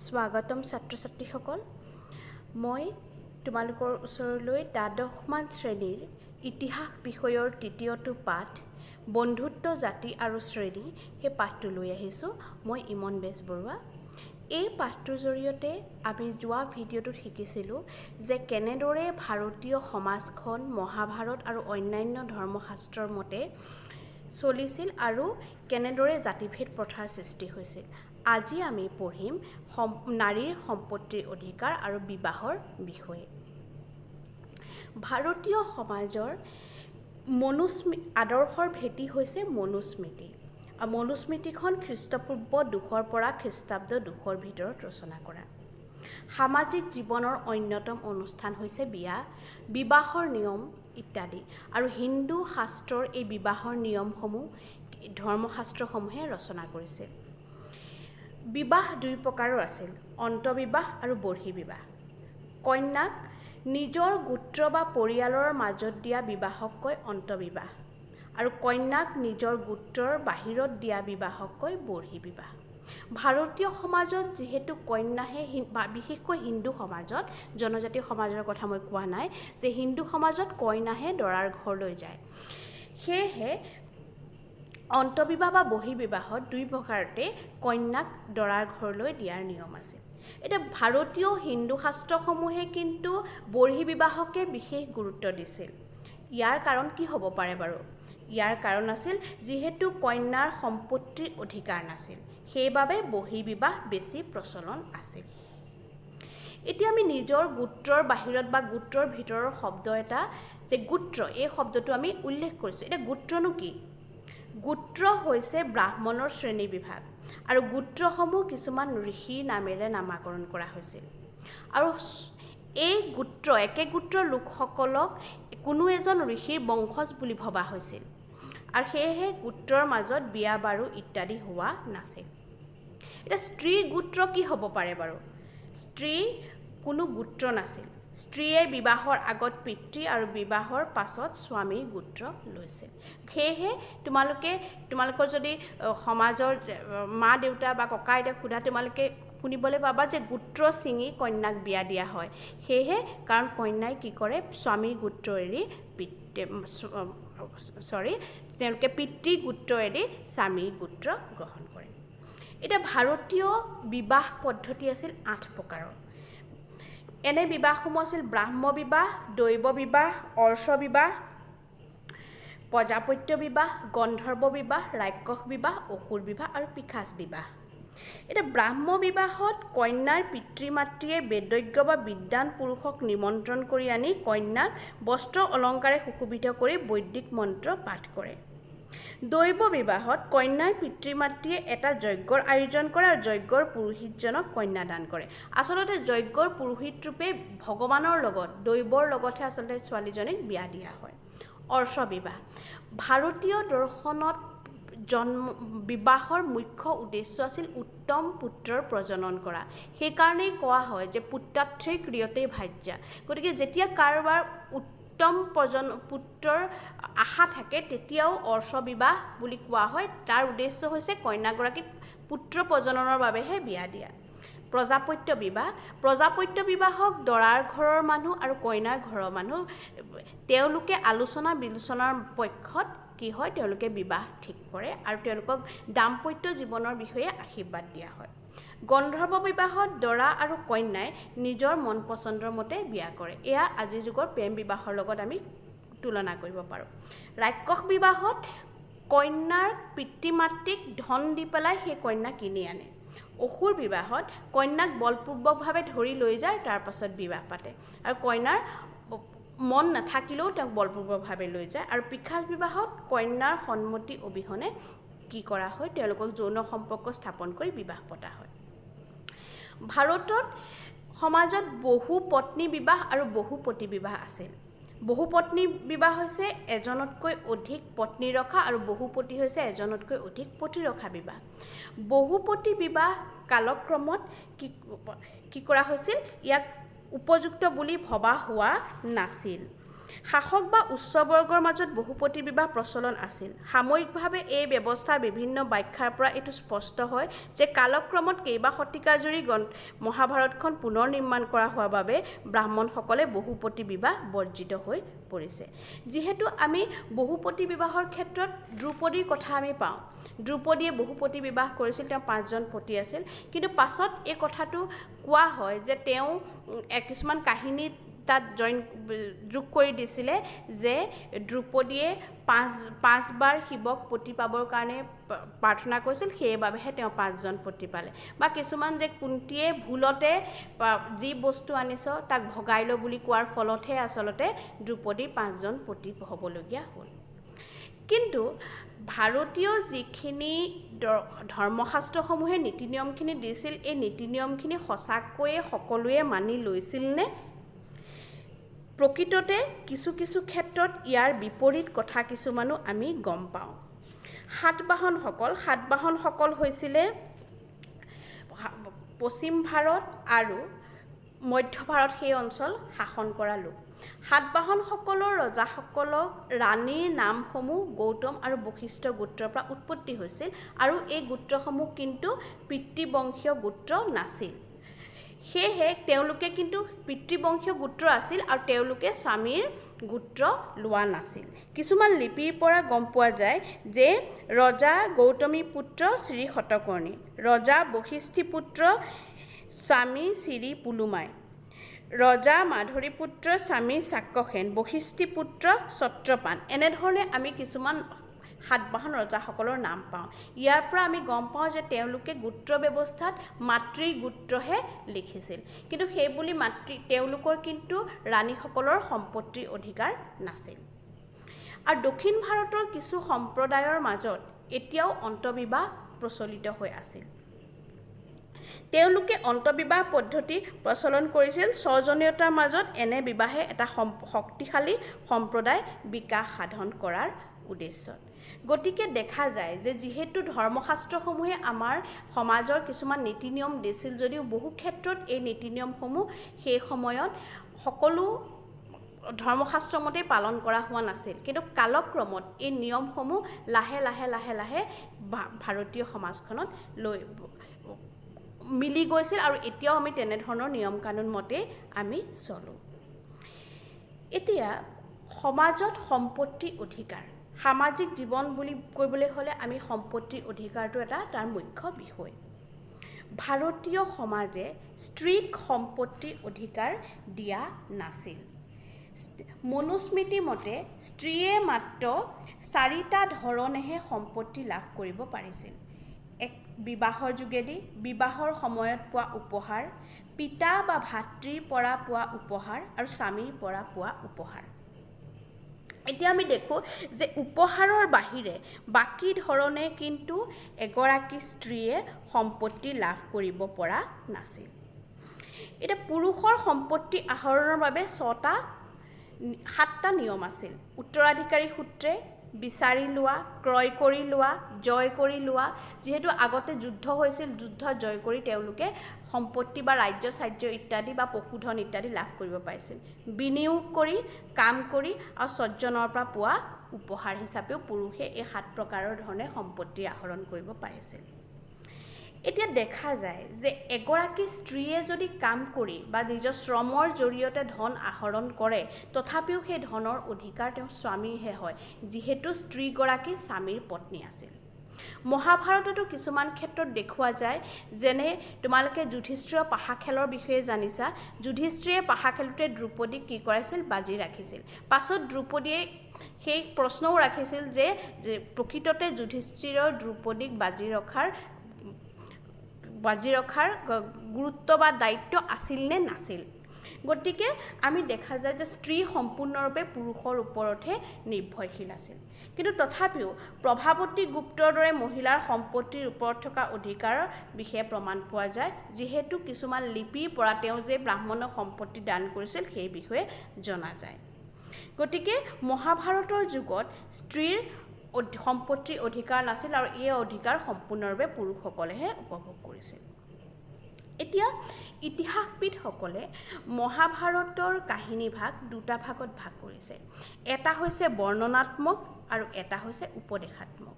স্বাগতম ছাত্ৰ-ছাত্ৰীসকল মই তোমালোকৰ ওচৰলৈ দ্বাদশমান শ্ৰেণীৰ ইতিহাস বিষয়ৰ তৃতীয়টো পাঠ বন্ধুত্ব জাতি আৰু শ্ৰেণী সেই পাঠটো লৈ আহিছোঁ মই ইমন বেজবৰুৱা এই পাঠটোৰ জৰিয়তে আমি যোৱা ভিডিঅ'টোত শিকিছিলোঁ যে কেনেদৰে ভাৰতীয় সমাজখন মহাভাৰত আৰু অন্যান্য ধৰ্মশাস্ত্ৰৰ মতে চলিছিল আৰু কেনেদৰে জাতিভেদ প্ৰথাৰ সৃষ্টি হৈছিল আজি আমি পঢ়িম নাৰীৰ সম্পত্তিৰ অধিকাৰ আৰু বিবাহৰ বিষয়ে ভাৰতীয় সমাজৰ আদৰ্শৰ ভেটি হৈছে মনুস্মৃতি আৰু মনুস্মৃতিখন খ্ৰীষ্টপূৰ্ব 200 পৰা খ্ৰীষ্টাব্দ 200 ভিতৰত ৰচনা কৰা সামাজিক জীৱনৰ অন্যতম অনুষ্ঠান হৈছে বিবাহৰ নিয়ম ইত্যাদি আৰু হিন্দু শাস্ত্ৰৰ এই বিবাহৰ নিয়মসমূহ ধৰ্মশাস্ত্ৰসমূহে ৰচনা কৰিছিল বিবাহ দুই প্ৰকাৰৰ আছিল অন্তঃবিবাহ আৰু বৰ্হিবিবাহ কন্যাক নিজৰ গোত্ৰ বা পৰিয়ালৰ মাজত দিয়া বিবাহক কয় অন্তঃবিবাহ আৰু কন্যাক নিজৰ গোত্ৰৰ বাহিৰত দিয়া বিবাহক কয় বৰ্হিবিবাহ ভাৰতীয় সমাজত যেহেতু কন্যাহে বিশেষকৈ হিন্দু সমাজত জনজাতীয় সমাজৰ কথা মই কোৱা নাই যে হিন্দু সমাজত কন্যাহে দৰাৰ ঘৰলৈ যায় সেয়েহে অন্তঃবিবাহ বা বৰ্হিবিবাহত দুই প্ৰকাৰতে কন্যাক দৰাৰ ঘৰলৈ দিয়াৰ নিয়ম আছে এটা ভাৰতীয় হিন্দু শাস্ত্ৰসমূহে কিন্তু বৰ্হিবিবাহকে বিশেষ গুৰুত্ব দিছিল ইয়াৰ কাৰণ কি হ'ব পাৰে বাৰু ইয়াৰ কাৰণ আছিল যেহেতু কন্যাৰ সম্পত্তিৰ অধিকাৰ নাছিল সেইবাবে বৰ্হিবিবাহ বেছি প্ৰচলন আছিল এতিয়া আমি নিজৰ গোত্ৰৰ বাহিৰত বা গোত্ৰৰ ভিতৰৰ শব্দ এটা যে গোত্ৰ এই শব্দটো আমি উল্লেখ কৰিছোঁ এটা গোত্ৰনো কি গোত্ৰ হৈছে ব্ৰাহ্মণৰ শ্ৰেণী বিভাগ আৰু গোত্ৰসমূহ কিছুমান ঋষিৰ নামেৰে নামাকৰণ কৰা হৈছিল আৰু এই গোত্ৰ একে গোত্ৰৰ লোকসকলক কোনো এজন ঋষিৰ বংশজ বুলি ভবা হৈছিল আৰু সেয়েহে গোত্ৰৰ মাজত বিয়া বাৰু ইত্যাদি হোৱা নাছিল এটা স্ত্ৰীৰ গোত্ৰ কি হ'ব পাৰে বাৰু স্ত্ৰীৰ কোনো গোত্ৰ নাছিল স্ত্ৰীয়ে বিবাহৰ আগত পিতৃ আৰু বিবাহৰ পাছত স্বামীৰ গোত্ৰ লৈছিল সেয়েহে তোমালোকৰ যদি সমাজৰ মা দেউতা বা ককা আইতাক সোধা তোমালোকে শুনিবলৈ পাবা যে গোত্ৰ ছিঙি কন্যাক বিয়া দিয়া হয় সেয়েহে কাৰণ কন্যাই কি কৰে স্বামীৰ গোত্ৰ এৰি তেওঁলোকে পিতৃ গোত্ৰ এৰি স্বামীৰ গোত্ৰ গ্ৰহণ কৰে এটা ভাৰতীয় বিবাহ পদ্ধতি আছিল 8 প্ৰকাৰৰ এনে বিবাহসমূহ আছিল ব্ৰাহ্ম বিবাহ দৈব বিবাহ অৰ্শ বিবাহ প্ৰজাপত্য বিবাহ গন্ধৰ্ব বিবাহ ৰাক্ষস বিবাহ অসুৰ বিবাহ আৰু পিশাচ বিবাহ এটা ব্ৰাহ্ম বিবাহত কন্যাৰ পিতৃ মাতৃয়ে বেদজ্ঞ বা বিদ্বান পুৰুষক নিমন্ত্ৰণ কৰি আনি কন্যাক বস্ত্ৰ অলংকাৰে সুশোভিত কৰি বৈদিক মন্ত্ৰ পাঠ কৰে দৈব বিবাহত কন্যাৰ পিতৃ মাতৃয়ে এটা যজ্ঞৰ আয়োজন কৰে আৰু যজ্ঞৰ পুৰোহিতজনক কন্যা দান কৰে আচলতে যজ্ঞৰ পুৰোহিত ৰূপে ভগৱানৰ লগত দৈবৰ লগতহে আচলতে ছোৱালীজনীক বিয়া দিয়া হয় অৰ্শ বিবাহ ভাৰতীয় দৰ্শনত বিবাহৰ মুখ্য উদ্দেশ্য আছিল উত্তম পুত্ৰৰ প্ৰজনন কৰা সেইকাৰণেই কোৱা হয় যে পুত্ৰাৰ্থে ক্ৰিয়তে ভাজ্যা গতিকে যেতিয়া কাৰোবাৰ উত্তম পুত্ৰৰ আশা থাকে তেতিয়াও অৰ্শ বিবাহ বুলি কোৱা হয় তাৰ উদ্দেশ্য হৈছে কন্যাগৰাকীক পুত্ৰ প্ৰজননৰ বাবেহে বিয়া দিয়া প্ৰজাপত্য বিবাহক দৰাৰ ঘৰৰ মানুহ আৰু কইনাৰ ঘৰৰ মানুহ তেওঁলোকে আলোচনা বিলোচনাৰ পক্ষত কি হয় তেওঁলোকে বিবাহ ঠিক কৰে আৰু তেওঁলোকক দাম্পত্য জীৱনৰ বিষয়ে আশীৰ্বাদ দিয়া হয় গন্ধৰ্ব বিবাহত দৰা আৰু কন্যাই নিজৰ মন পছন্দৰ মতে বিয়া কৰে এয়া আজিৰ যুগৰ প্ৰেম বিবাহৰ লগত আমি তুলনা কৰিব পাৰোঁ ৰাক্ষস বিবাহত কন্যাৰ পিতৃ মাতৃক ধন দি পেলাই সেই কন্যা কিনি আনে অসুৰ বিবাহত কন্যাক বলপূৰ্বকভাৱে ধৰি লৈ যায় তাৰ পাছত বিবাহ পাতে আৰু কন্যাৰ মন নাথাকিলেও তেওঁক বলপূৰ্বকভাৱে লৈ যায় আৰু পিশাচ বিবাহত কন্যাৰ সন্মতি অবিহনে কি কৰা হয় তেওঁলোকক যৌন সম্পৰ্ক স্থাপন কৰি বিবাহ পতা হয় ভাৰতত সমাজত বহু পত্নী বিবাহ আৰু বহুপতি বিবাহ আছিল বহুপত্নী বিবাহ হৈছে এজনতকৈ অধিক পত্নী ৰখা আৰু বহুপতি হৈছে এজনতকৈ অধিক পতি ৰখা বিবাহ বহুপতি বিবাহ কালক্ৰমত কি কৰা হৈছিল ইয়াক উপযুক্ত বুলি ভবা হোৱা নাছিল শাসক বা উচ্চবৰ্গৰ মাজত বহুপতি বিবাহ প্ৰচলন আছিল। সাময়িকভাৱে এই ব্যৱস্থাৰ বিভিন্ন ব্যাখ্যাৰ পৰা এইটো স্পষ্ট হয় যে কালক্ৰমত কেইবা শতিকা জুৰি মহাভাৰতখন পুনৰ নিৰ্মাণ কৰা হোৱাৰ বাবে ব্ৰাহ্মণসকলে বহুপতি বিবাহ বৰ্জিত হৈ পৰিছে। যিহেতু আমি বহুপতি বিবাহৰ ক্ষেত্ৰত দ্ৰুপদীৰ কথা আমি পাওঁ, দ্ৰুপদীয়ে বহুপতি বিবাহ কৰিছিল, তেওঁ 5জন পতি আছিল, কিন্তু পাছত এই কথাটো কোৱা হয় যে তেওঁ কিছুমান কাহিনীত তাত যোগ কৰি দিছিলে যে দ্ৰুপদীয়ে পাঁচবাৰ শিৱক পতি পাবৰ কাৰণে প্ৰাৰ্থনা কৰিছিল, সেইবাবেহে তেওঁ 5জন পতি পালে। বা কিছুমান যে কুন্তীয়ে ভুলতে যি বস্তু আনিছ তাক ভগাই ল বুলি কোৱাৰ ফলতহে আচলতে দ্ৰুপদীৰ 5জন পতি হ'বলগীয়া হ'ল। কিন্তু ভাৰতীয় যিখিনি ধৰ্মশাস্ত্ৰসমূহে নীতি নিয়মখিনি দিছিল, এই নীতি নিয়মখিনি সঁচাকৈয়ে সকলোৱে মানি লৈছিলনে? প্ৰকৃততে কিছু কিছু ক্ষেত্ৰত ইয়াৰ বিপৰীত কথা কিছুমানো আমি গম পাওঁ। সাতবাহনসকল হৈছিলে পশ্চিম ভাৰত আৰু মধ্য ভাৰত সেই অঞ্চল শাসন কৰা লোক। সাতবাহনসকলৰ ৰজাসকলক ৰাণীৰ নামসমূহ গৌতম আৰু বশিষ্ঠ গোত্ৰৰ পৰা উৎপত্তি হৈছিল আৰু এই গোত্ৰসমূহ কিন্তু পিতৃবংশীয় গোত্ৰ নাছিল। সেয়েহে তেওঁলোকে কিন্তু পিতৃবংশীয় গোত্ৰ আছিল আৰু তেওঁলোকে স্বামীৰ গোত্ৰ লোৱা নাছিল। কিছুমান লিপিৰ পৰা গম পোৱা যায় যে ৰজা গৌতমী পুত্ৰ শ্ৰী শতকৰ্ণী, ৰজা বশিষ্ঠী পুত্ৰ স্বামী শ্ৰী পুলুমাই, ৰজা মাধুৰী পুত্ৰ স্বামী চাক্যসেন, বশিষ্ঠী পুত্ৰ ছত্ৰপাণ, এনেধৰণে আমি কিছুমান সাতবাহন ৰজাসকলৰ নাম পাওঁ। ইয়াৰ পৰা আমি গম পাওঁ যে তেওঁলোকে গোত্ৰ ব্যৱস্থাত মাতৃ গোত্ৰহে লিখিছিল, কিন্তু সেইবুলি তেওঁলোকৰ কিন্তু ৰাণীসকলৰ সম্পত্তিৰ অধিকাৰ নাছিল। আৰু দক্ষিণ ভাৰতৰ কিছু সম্প্ৰদায়ৰ মাজত এতিয়াও অন্তঃবিবাহ প্ৰচলিত হৈ আছিল। তেওঁলোকে অন্তঃবিবাহ পদ্ধতি প্ৰচলন কৰিছিল স্বজনীয়তাৰ মাজত এনে বিবাহে এটা শক্তিশালী সম্প্ৰদায় বিকাশ সাধন কৰাৰ উদ্দেশ্যত। গতিকে দেখা যায় যে যিহেতু ধৰ্মশাস্ত্ৰসমূহে আমাৰ সমাজৰ কিছুমান নীতি নিয়ম দিছিল যদিও বহু ক্ষেত্ৰত এই নীতি নিয়মসমূহ সেই সময়ত সকলো ধৰ্মশাস্ত্ৰ মতে পালন কৰা হোৱা নাছিল, কিন্তু কালক্ৰমত এই নিয়মসমূহ লাহে লাহে লাহে লাহে ভাৰতীয় সমাজখনত মিলি গৈছিল আৰু এতিয়াও আমি তেনেধৰণৰ নিয়ম কানুন মতে আমি চলোঁ। এতিয়া সমাজত সম্পত্তি অধিকাৰ, সামাজিক জীৱন বুলি ক'বলৈ হ'লে আমি সম্পত্তিৰ অধিকাৰটো এটা তাৰ মুখ্য বিষয়। ভাৰতীয় সমাজে স্ত্ৰীক সম্পত্তিৰ অধিকাৰ দিয়া নাছিল। মনুস্মৃতি মতে স্ত্ৰীয়ে মাত্ৰ 4টা ধৰণেহে সম্পত্তি লাভ কৰিব পাৰিছিল। এক বিবাহৰ যোগেদি, বিবাহৰ সময়ত পোৱা উপহাৰ, পিতা বা ভাতৃৰ পৰা পোৱা উপহাৰ আৰু স্বামীৰ পৰা পোৱা উপহাৰ। এতিয়া আমি দেখোঁ যে উপহাৰৰ বাহিৰে বাকী ধৰণে কিন্তু এগৰাকী স্ত্ৰীয়ে সম্পত্তি লাভ কৰিব পৰা নাছিল। এতিয়া পুৰুষৰ সম্পত্তি আহৰণৰ বাবে 7টা নিয়ম আছিল। উত্তৰাধিকাৰী সূত্ৰে বিচাৰি লোৱা, ক্ৰয় কৰি লোৱা, জয় কৰি লোৱা। যিহেতু আগতে যুদ্ধ হৈছিল, যুদ্ধ জয় কৰি তেওঁলোকে সম্পত্তি বা ৰাজ্য চাৰ্য ইত্যাদি বা পশুধন ইত্যাদি লাভ কৰিব পাৰিছিল। বিনিয়োগ কৰি, কাম কৰি আৰু স্বজনৰ পৰা পোৱা উপহাৰ হিচাপেও পুৰুষে এই 7 প্ৰকাৰৰ ধৰণে সম্পত্তি আহৰণ কৰিব পাৰিছিল। এতিয়া দেখা যায় যে এগৰাকী স্ত্ৰীয়ে যদি কাম কৰি বা নিজৰ শ্ৰমৰ জৰিয়তে ধন আহৰণ কৰে, তথাপিও সেই ধনৰ অধিকাৰ তেওঁৰ স্বামীৰহে হয়, যিহেতু স্ত্ৰীগৰাকী স্বামীৰ পত্নী আছিল। মহাভাৰততো কিছুমান ক্ষেত্ৰত দেখুওৱা যায়, যেনে তোমালোকে যুধিষ্ঠিৰৰ পাশা খেলৰ বিষয়ে জানিছা। যুধিষ্ঠিৰে পাশা খেলোতে দ্ৰুপদীক কি কৰাইছিল? বাজি ৰাখিছিল। পাছত দ্ৰুপদীয়ে সেই প্ৰশ্নও ৰাখিছিল যে প্ৰকৃততে যুধিষ্ঠিৰৰ দ্ৰুপদীক বাজি ৰখাৰ গুৰুত্ব বা দায়িত্ব আছিল নে নাছিল। গতিকে আমি দেখা যায় যে স্ত্ৰী সম্পূৰ্ণৰূপে পুৰুষৰ ওপৰতহে নিৰ্ভৰশীল আছিল। কিন্তু তথাপিও প্ৰভাৱতী গুপ্তৰ দৰে মহিলাৰ সম্পত্তিৰ ওপৰত থকা অধিকাৰৰ বিষয়ে প্ৰমাণ পোৱা যায়, যিহেতু কিছুমান লিপিৰ পৰা তেওঁ যে ব্ৰাহ্মণক সম্পত্তি দান কৰিছিল সেই বিষয়ে জনা যায়। গতিকে মহাভাৰতৰ যুগত স্ত্ৰীৰ সম্পত্তিৰ অধিকাৰ নাছিল আৰু এই অধিকাৰ সম্পূৰ্ণৰূপে পুৰুষসকলেহে উপভোগ কৰিছিল। এতিয়া ইতিহাসবিদসকলে মহাভাৰতৰ কাহিনীভাগ দুটা ভাগত ভাগ কৰিছে। এটা হৈছে বৰ্ণনাত্মক আৰু এটা হৈছে উপদেশাত্মক।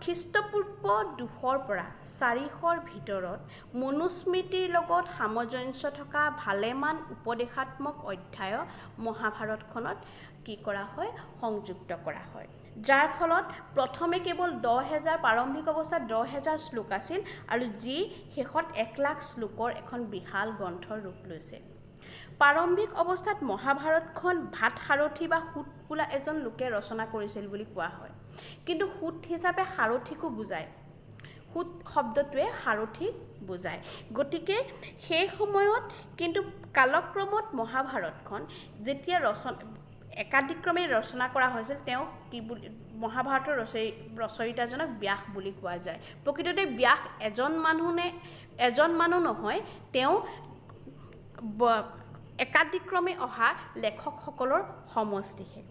খ্ৰীষ্টপূৰ্ব 200 পৰা 400 ভিতৰত মনুস্মৃতিৰ লগত সামঞ্জস্য থকা ভালেমান উপদেশাত্মক অধ্যায় মহাভাৰতখনত কি কৰা হয়, সংযুক্ত কৰা হয়, যাৰ ফলত প্ৰথমে কেৱল 10,000 প্ৰাৰম্ভিক অৱস্থাত 10,000 শ্লোক আছিল আৰু যি শেষত 1,00,000 শ্লোকৰ এখন বিশাল গ্ৰন্থৰ ৰূপ লৈছে। প্ৰাৰম্ভিক অৱস্থাত মহাভাৰতখন ভাতসাৰথি বা সুত বোলা এজন লোকে ৰচনা কৰিছিল বুলি কোৱা হয়, কিন্তু সুত হিচাপে সাৰথিকো বুজায়। সুত শব্দটোৱে সাৰথিক বুজায়। গতিকে সেই সময়ত কিন্তু কালক্ৰমত মহাভাৰতখন যেতিয়া একাদিক্ৰমে ৰচনা কৰা হৈছিল, তেওঁ কি বুলি মহাভাৰতৰ ৰচয়িতাজনক ব্যাস বুলি কোৱা যায়। প্ৰকৃততে ব্যাস এজন মানুহ নহয়, তেওঁ একাদিক্ৰমে অহা লেখকসকলৰ সমষ্টিহে।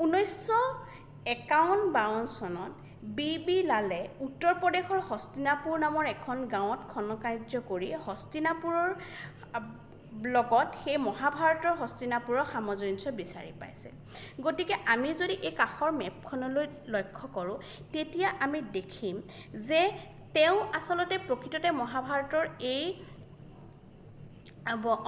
1951-52 চনত বি লালে উত্তৰ প্ৰদেশৰ হস্তিনাপুৰ নামৰ এখন গাঁৱত খননকাৰ্য কৰি হস্তিনাপুৰৰ লগত সেই মহাভাৰতৰ হস্তিনাপুৰৰ সামঞ্জস্য বিচাৰি পাইছে। গতিকে আমি যদি এই কাষৰ মেপখনলৈ লক্ষ্য কৰোঁ, তেতিয়া আমি দেখিম যে তেওঁ আচলতে প্ৰকৃততে মহাভাৰতৰ এই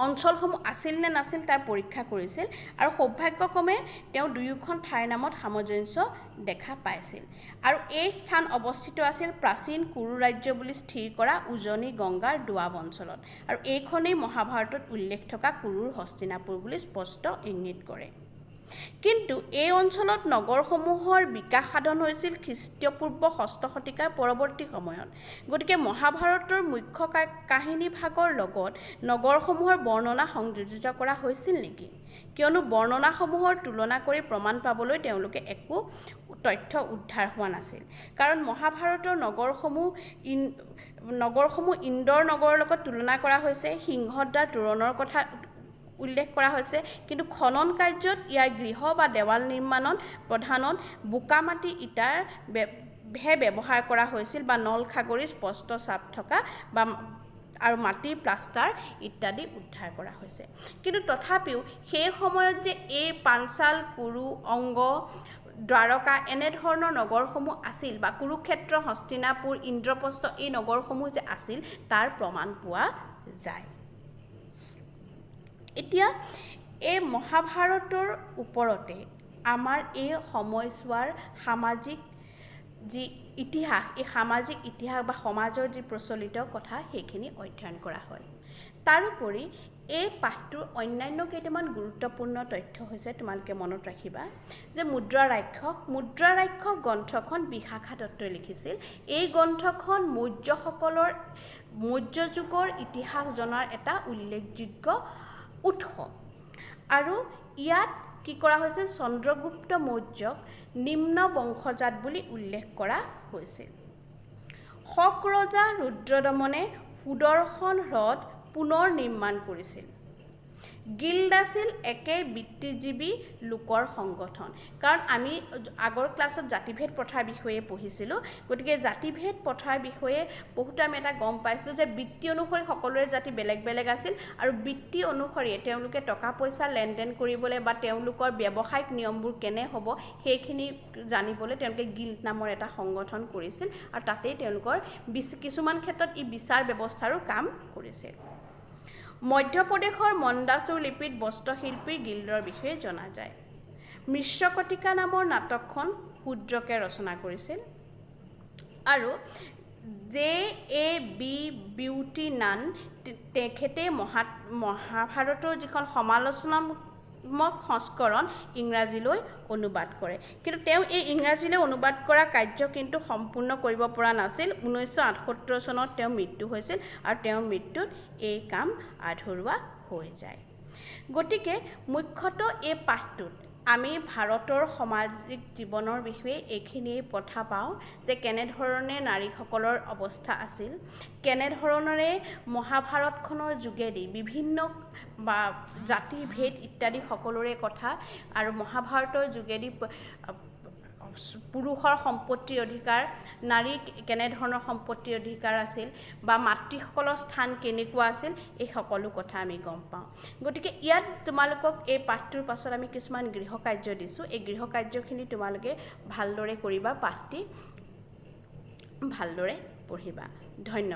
অঞ্চলসমূহ আছিল নে নাছিল তাৰ পৰীক্ষা কৰিছিল আৰু সৌভাগ্যক্ৰমে তেওঁ দুয়োখন ঠাইৰ নামত সামঞ্জস্য দেখা পাইছিল। আৰু এই স্থান অৱস্থিত আছিল প্ৰাচীন কুৰু ৰাজ্য বুলি স্থিৰ কৰা উজনি গংগাৰ দোৱাব অঞ্চলত, আৰু এইখনেই মহাভাৰতত উল্লেখ থকা কুৰুৰ হস্তিনাপুৰ বুলি স্পষ্ট ইংগিত কৰে। কিন্তু এই অঞ্চলত নগৰসমূহৰ বিকাশ সাধন হৈছিল খ্ৰীষ্টপূৰ্ব 6ষ্ঠ শতিকাৰ পৰৱৰ্তী সময়ত। গতিকে মহাভাৰতৰ মুখ্য কাহিনী ভাগৰ লগত নগৰসমূহৰ বৰ্ণনা সংযোজিত কৰা হৈছিল নেকি? কিয়নো বৰ্ণনাসমূহৰ তুলনা কৰি প্ৰমাণ পাবলৈ তেওঁলোকে একো তথ্য উদ্ধাৰ হোৱা নাছিল। কাৰণ মহাভাৰতৰ নগৰসমূহ ইন্দৰ নগৰৰ লগত তুলনা কৰা হৈছে, সিংহদ্বাৰ তোৰণৰ কথা উল্লেখ কৰা হৈছে, কিন্তু খনন কাৰ্যত ইয়াৰ গৃহ বা দেৱাল নিৰ্মাণত প্ৰধানত বোকা মাটি ইটাৰ ব্যৱহাৰ কৰা হৈছিল বা নলখাগৰি স্পষ্ট চাপ থকা বা আৰু মাটিৰ প্লাষ্টাৰ ইত্যাদি উদ্ধাৰ কৰা হৈছে। কিন্তু তথাপিও সেই সময়ত যে এই পাঞ্চাল, কুৰু, অংগ, দ্বাৰকা এনেধৰণৰ নগৰসমূহ আছিল বা কুৰুক্ষেত্ৰ, হস্তিনাপুৰ, ইন্দ্ৰপ্ৰস্থ এই নগৰসমূহ যে আছিল তাৰ প্ৰমাণ পোৱা যায়। এতিয়া এই মহাভাৰতৰ ওপৰতে আমাৰ এই সময়ছোৱাৰ সামাজিক যি ইতিহাস, এই সামাজিক ইতিহাস বা সমাজৰ যি প্ৰচলিত কথা সেইখিনি অধ্যয়ন কৰা হয়। তাৰোপৰি এই পাঠটোৰ অন্যান্য কেইটামান গুৰুত্বপূৰ্ণ তথ্য হৈছে, তোমালোকে মনত ৰাখিবা যে মুদ্ৰা ৰাক্ষস গ্ৰন্থখন বিশাখা দত্তই লিখিছিল। এই গ্ৰন্থখন মৌৰ্য যুগৰ ইতিহাস জনাৰ এটা উল্লেখযোগ্য উৎস, আৰু ইয়াত কি কৰা হৈছে, চন্দ্ৰগুপ্ত মৌৰ্যক নিম্ন বংশজাত বুলি উল্লেখ কৰা হৈছিল। শক ৰজা ৰুদ্ৰদমনে সুদৰ্শন হ্ৰদ পুনৰ নিৰ্মাণ কৰিছিল। গিল্ড আছিল একে বৃত্তিজীৱী লোকৰ সংগঠন। কাৰণ আমি আগৰ ক্লাছত জাতিভেদ প্ৰথাৰ বিষয়ে পঢ়িছিলোঁ, গতিকে জাতিভেদ প্ৰথাৰ বিষয়ে বহুতে আমি এটা গম পাইছিলোঁ যে বৃত্তি অনুসৰি সকলোৰে জাতি বেলেগ বেলেগ আছিল, আৰু বৃত্তি অনুসৰি তেওঁলোকে টকা পইচা লেনদেন কৰিবলৈ বা তেওঁলোকৰ ব্যৱসায়িক নিয়মবোৰ কেনে হ'ব সেইখিনি জানিবলৈ তেওঁলোকে গিল্ড নামৰ এটা সংগঠন কৰিছিল, আৰু তাতেই তেওঁলোকৰ কিছুমান ক্ষেত্ৰত ই বিচাৰ ব্যৱস্থাৰো কাম কৰিছিল। মধ্যপ্ৰদেশৰ মন্দাসুৰ লিপিত বস্ত্ৰশিল্পীৰ গিল্ডৰ বিষয়ে জনা যায়। মিশ্ৰকটিকা নামৰ নাটকখন শূদ্ৰকে ৰচনা কৰিছিল, আৰু J.A. বিউটি নান তেখেতে মহাভাৰতৰ যিখন সমালোচনাত্মক সংস্কৰণ ইংৰাজীলৈ অনুবাদ কৰে, কিন্তু তেওঁ এই ইংৰাজীলৈ অনুবাদ কৰা কাৰ্য কিন্তু সম্পূৰ্ণ কৰিব পৰা নাছিল। 1978 চনত তেওঁৰ মৃত্যু হৈছিল, আৰু তেওঁৰ মৃত্যুত এই কাম আধৰুৱা হৈ যায়। গতিকে মুখ্যতঃ এই পাঠটোত আমি ভাৰতৰ সামাজিক জীৱনৰ বিষয়ে এইখিনিয়ে কথা পাওঁ যে কেনেধৰণে নাৰীসকলৰ অৱস্থা আছিল, কেনেধৰণেৰে মহাভাৰতখনৰ যোগেদি বিভিন্ন বা জাতি ভেদ ইত্যাদি সকলোৰে কথা আৰু মহাভাৰতৰ যোগেদি পুৰুষৰ সম্পত্তিৰ অধিকাৰ নাৰী কেনেধৰণৰ সম্পত্তিৰ অধিকাৰ আছিল বা মাতৃসকলৰ স্থান কেনেকুৱা আছিল এই সকলো কথা আমি গম পাওঁ গতিকে ইয়াত তোমালোকক এই পাঠটোৰ পাছত আমি কিছুমান গৃহ কাৰ্য দিছোঁ এই গৃহ কাৰ্যখিনি তোমালোকে ভালদৰে কৰিবা পাঠটি ভালদৰে পঢ়িবা ধন্যবাদ